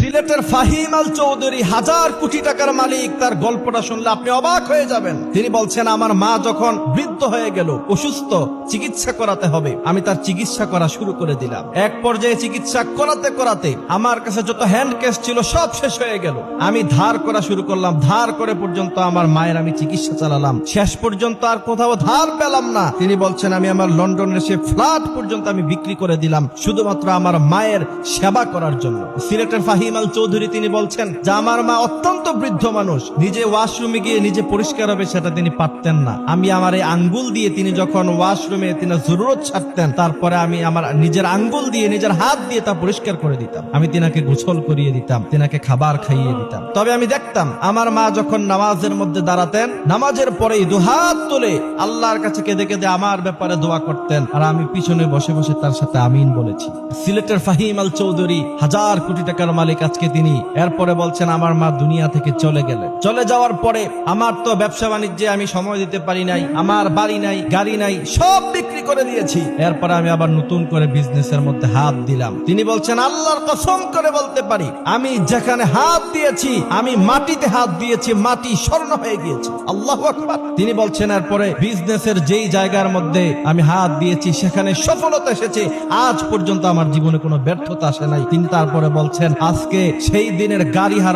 সিলেটের ফাহিম আল চৌধুরী 1000 কোটি টাকার মালিক। তার গল্পটা শুনলে আপনি অবাক হয়ে যাবেন। তিনি বলছেন, আমার মা যখন বৃদ্ধ হয়ে গেল, অসুস্থ, চিকিৎসা করাতে হবে, আমি তার চিকিৎসা করা শুরু করে দিলাম। এক পর্যায়ে চিকিৎসা করাতে করাতে আমার কাছে যত হ্যান্ড ক্যাশ ছিল সব শেষ হয়ে গেল। আমি ধার করা শুরু করলাম, ধার করে পর্যন্ত আমার মায়ের আমি চিকিৎসা চালালাম। শেষ পর্যন্ত আর কোথাও ধার পেলাম না। তিনি বলছেন, আমি আমার লন্ডনের সে ফ্ল্যাট পর্যন্ত আমি বিক্রি করে দিলাম শুধুমাত্র আমার মায়ের সেবা করার জন্য। সিলেটের ফাহিম আল চৌধুরী তিনি বলছেন যে আমার মা অত্যন্ত বৃদ্ধ মানুষ, নিজে ওয়াশরুমে গিয়ে নিজে পরিষ্কার হবে সেটা তিনি পারতেন না। আমি আমার এই আঙ্গুল দিয়ে তিনি যখন ওয়াশরুমে তিনি জরুরত ছাড়তেন, তারপরে আমি আমার নিজের আঙ্গুল দিয়ে নিজের হাত দিয়ে তা পরিষ্কার করে দিতাম। আমি তিনাকে গোসল করিয়ে দিতাম, তিনাকে খাবার খাইয়ে দিতাম। তবে আমি দেখতাম আমার মা যখন নামাজের মধ্যে দাঁড়াতেন, নামাজের পরেই দুহাত তুলে আল্লাহর কাছে কেঁদে কেঁদে আমার ব্যাপারে দোয়া করতেন, আর আমি পিছনে বসে বসে তার সাথে আমিন বলেছি। সিলেটের ফাহিম আল চৌধুরী 1000 কোটি টাকার মালিক আজকে তিনি। এরপরে বলছেন, আমার মা দুনিয়া থেকে চলে গেলেন। চলে যাওয়ার পরে আমার তো ব্যবসা বাণিজ্যে আমি সময় দিতে পারি নাই, আমার বাড়ি নাই, গাড়ি নাই, সব বিক্রি করে দিয়েছি। এরপরে আমি আবার নতুন করে বিজনেসের মধ্যে হাত দিলাম। তিনি বলছেন, আল্লাহর কসম করে বলতে পারি, আমি যেখানে হাত দিয়েছি, আমি মাটিতে হাত দিয়েছি, মাটি স্বর্ণ হয়ে গিয়েছে। আল্লাহু আকবার। তিনি বলছেন, এরপরে বিজনেসের যেই জায়গার মধ্যে আমি হাত দিয়েছি সেখানে সফলতা এসেছে। আজ পর্যন্ত আমার জীবনে কোনো ব্যর্থতা আসে নাই। তিনি তারপরে বলছেন, আজকে সেই দিনের গাড়ি হারা